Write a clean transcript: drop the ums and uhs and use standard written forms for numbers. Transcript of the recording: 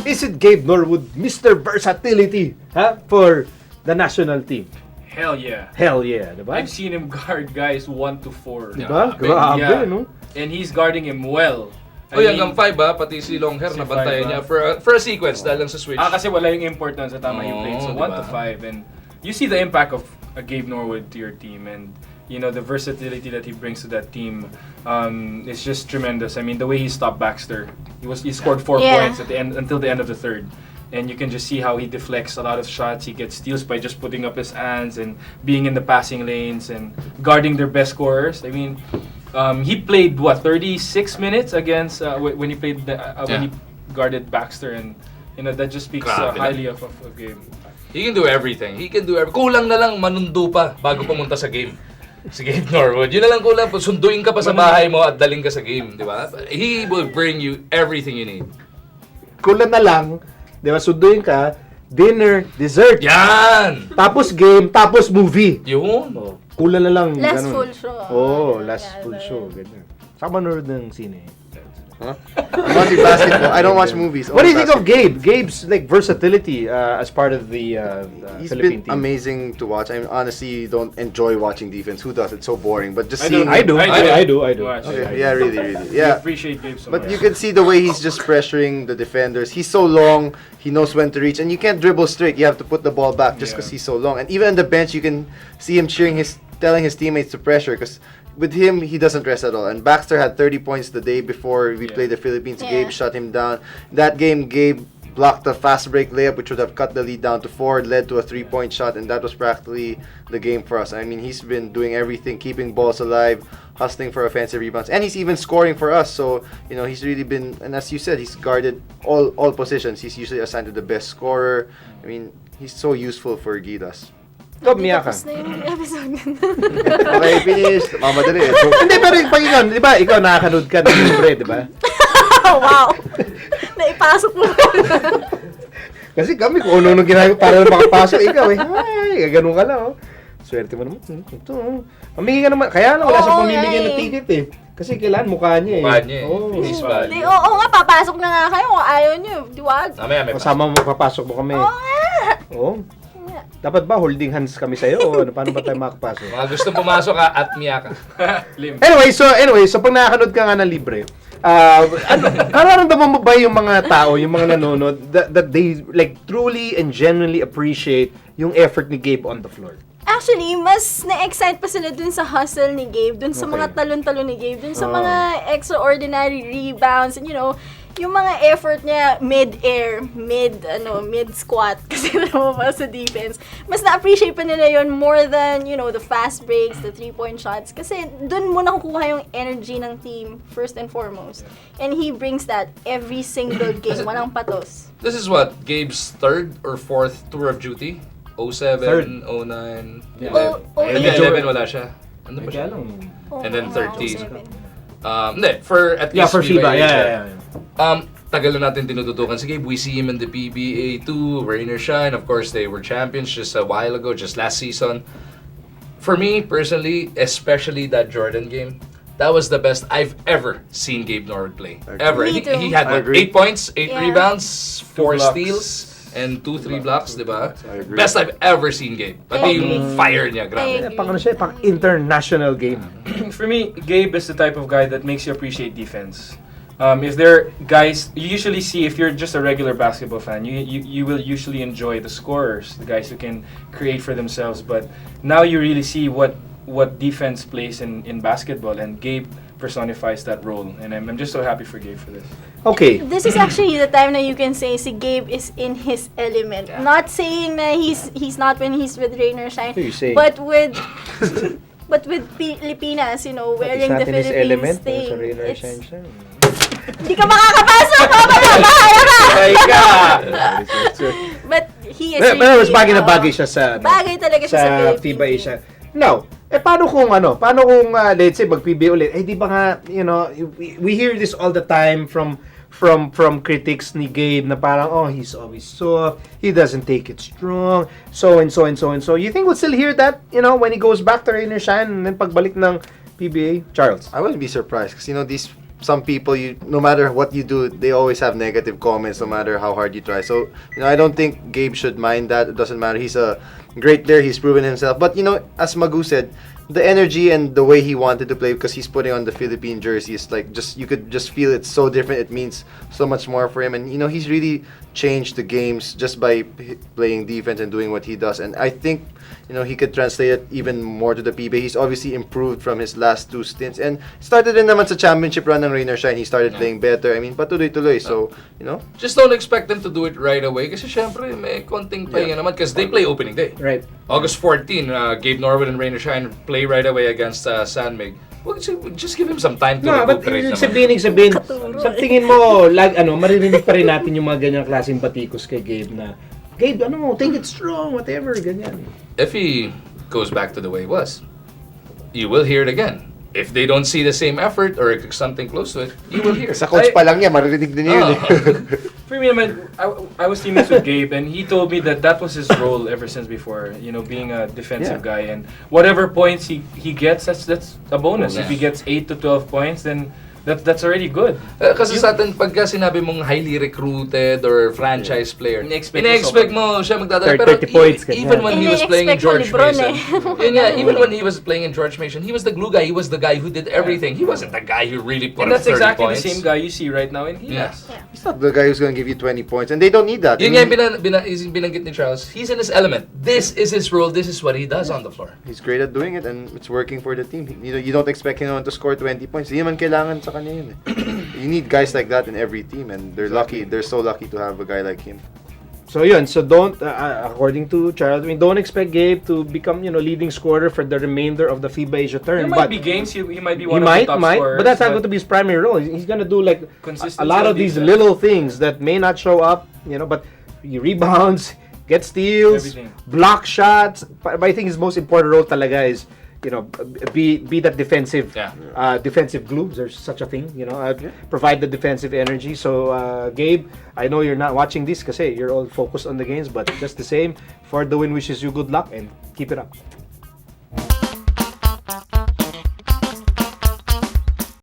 Is it Gabe Norwood, Mr. Versatility, for the national team? Hell yeah. Hell yeah, diba? I've seen him guard guys 1 to 4. Diba? Grabe, no? And he's guarding him well. Hanggang 5 pati si Long Hair si nabantayan 5, niya for a sequence dahil lang sa switch. Kasi wala yung importance sa tama yung play. So 1 diba? to 5 and you see the impact of Gabe Norwood to your team and you know the versatility that he brings to that team is just tremendous. I mean the way he stopped Baxter. He scored 4 points at the end until the end of the third. And you can just see how he deflects a lot of shots. He gets steals by just putting up his hands and being in the passing lanes and guarding their best scorers. I mean, he played 36 minutes against when he played when he guarded Baxter, and you know that just speaks highly of Gabe. He can do everything. Kulang na lang manundo pa bago pumunta sa game. Si Gabe Norwood. Yun na lang kulang. Sunduin ka pa sa bahay mo at daling ka sa game, di ba? He will bring you everything you need. Kulang na lang, di ba? Sunduin ka, dinner, dessert. Yan! Tapos game, tapos movie. Yun. Oh, kulang na lang. Last ganun. full show. Last full show. Ganun. Saan ka manood ng sine? Huh? I'm watching basketball. I don't watch movies. What do you think of Gabe? Gabe's like versatility as part of the He's Philippine been team. amazing to watch. I honestly don't enjoy watching defense. Who does? It's so boring. But just seeing I do. Okay, yeah, really. Yeah. I appreciate Gabe so But much. you can see the way he's just pressuring the defenders. He's so long, he knows when to reach, and you can't dribble straight. You have to put the ball back just because he's so long. And even on the bench, you can see him telling his teammates to pressure because with him, he doesn't rest at all. And Baxter had 30 points the day before we played the Philippines. Gabe shut him down. That game, Gabe blocked a fast break layup, which would have cut the lead down to 4, led to a 3-point shot, and that was practically the game for us. I mean, he's been doing everything, keeping balls alive, hustling for offensive rebounds, and he's even scoring for us. So, you know, he's really been, and as you said, he's guarded all positions. He's usually assigned to the best scorer. I mean, he's so useful for Gilas. Ikaw, Miyaka. Tapos na yung episode. Okay, finish. Mamadali. Hindi, pero pag ikaw, di ba, ikaw nakakanood ka ng libre, di ba? Wow! Naipasok mo. Kasi kami, kung ano ginagawa para na makapasok, ikaw ay, ganun ka lang, oh. Swerte mo naman. Ito, mamigay ka naman. Kaya lang, wala siyang pamimigay ng ticket, eh. Kasi kailangan mukha niya, eh. Mukha niya, eh. Oh. Face value. Oo nga, papasok na nga kayo kung ayaw nyo. Diwag. Mamaya may Kasama mo, papasok mo kami. Oo nga! Oo. Dapat ba holding hands kami sa'yo o ano, paano ba tayo makapasok? Mga gusto pumasok ka at Miyaka. Anyway, so pag nakakanood ka nga ng libre, nararamdaman mo ba yung mga tao, yung mga nanonood, that they like truly and genuinely appreciate yung effort ni Gabe on the floor? Actually, mas na-excite pa sila dun sa hustle ni Gabe, dun sa mga talon-talon ni Gabe, dun sa mga extraordinary rebounds, and you know, yung mga effort niya mid-air, mid-squat, kasi lumabas sa defense, mas na-appreciate pa nila yun more than, you know, the fast breaks, the 3-point shots, kasi dun mo nakukuha yung energy ng team, first and foremost. And he brings that every single game, walang patos. This is what? Gabe's 3rd or 4th tour of duty? 07, Third. 09, Oh, 11 wala siya. Ano ba siya? Oh, And then wow, 13. 07. Hindi, for at least for FIBA, FIBA-Asia. Tagal na natin tinututukan si Gabe. We see him in the PBA too, Rain or Shine. Of course, they were champions just a while ago, just last season. For me, personally, especially that Jordan game, that was the best I've ever seen Gabe Norwood play. Ever. Me too. He had I what, agree. 8 points, 8 rebounds, 4 blocks. steals, and 2-3 blocks, di ba? I agree. Best I've ever seen Gabe. Pati yung fire niya, I grabe. agree. Pang ano siya, pang international game. For me, Gabe is the type of guy that makes you appreciate defense. If there are guys, you usually see, if you're just a regular basketball fan, you will usually enjoy the scorers, the guys who can create for themselves. But now you really see what defense plays in basketball, and Gabe personifies that role. And I'm just so happy for Gabe for this. Okay. This is actually the time na you can say si Gabe is in his element. Not saying na he's not when he's with Rain or Shine, What are you saying? but with Pilipinas, you know, wearing the in his Philippines element, thing. sa Rain or It's- Shine siya. Hindi ka makakapasok! Bahala ka! Ay ka! But he is Pero mas bagay na oo. bagay siya sa Bagay talaga siya sa Philippines. FIBA-Asia. Now, paano kung let's say mag-PBA ulit, di ba nga, you know, we hear this all the time from critics ni Gabe na parang, he's always soft, he doesn't take it strong, so and so and so and so. You think we'll still hear that, you know, when he goes back to Rain or Shine and then pagbalik ng PBA? Charles? I wouldn't be surprised because, you know, these some people, no matter what you do, they always have negative comments, no matter how hard you try. So I don't think Gabe should mind that. It doesn't matter. He's a great player. He's proven himself. But as Magu said, the energy and the way he wanted to play, because he's putting on the Philippine jersey, is like you could just feel it's so different. It means so much more for him, and he's really changed the games just by playing defense and doing what he does. And I think he could translate it even more to the PBA. He's obviously improved from his last 2 stints, and started rin naman sa championship run ng Rain or Shine. He started playing better. I mean, patuloy-tuloy. So Just don't expect them to do it right away kasi syempre may konting pahinga naman because they play opening day. Right. August 14, Gabe Norwood and Rain or Shine play right away against San Mig. Well, just give him some time to No, but recuperate naman. sabihin, sa tingin mo, maririnig pa rin natin yung mga ganyang klaseng batikos kay Gabe na, Gabe, take it strong, whatever, ganyan. If he goes back to the way he was, you will hear it again. If they don't see the same effort or something close to it, you will hear it. sa coach pa lang niya, maririnig din yun. For me, I was teammates with Gabe, and he told me that was his role ever since before. Being a defensive guy, and whatever points he gets, that's a bonus. If he gets 8 to 12 points, then that's already good. Kasi sa atin, pagka sinabi mong highly recruited or franchise player, Ine-expect mo siya magdadala. Pero 30 points, even when he was playing in George Ine-expect mo Mason, Lebron yun nga, even when he was playing in George Mason, he was the glue guy. He was the guy who did everything. He wasn't the guy who really put And up that's 30 exactly points. the same guy you see right now in Gilas. He's not the guy who's going to give you 20 points, and they don't need that. Yun nga yung binanggit ni Charles. He's in his element. This is his role. This is what he does on the floor. He's great at doing it, and it's working for the team. You don't expect him to score 20 points. Hindi naman kailangan sa kanya yun. You need guys like that in every team, and they're lucky. They're so lucky to have a guy like him. So yun, so don't, according to Charles, don't expect Gabe to become, leading scorer for the remainder of the FIBA-Asia There term. might But be games he might be he one of the top might, scorers. but that's not going to be his primary role. He's going to do like Consistency a lot on of these defense. little things that may not show up, but he rebounds, get steals, Everything. block shots. But I think his most important role talaga is, be that defensive defensive glue. There's such a thing, provide the defensive energy. So Gabe, I know you're not watching this kasi you're all focused on the games, but just the same, for the win wishes you good luck and keep it up.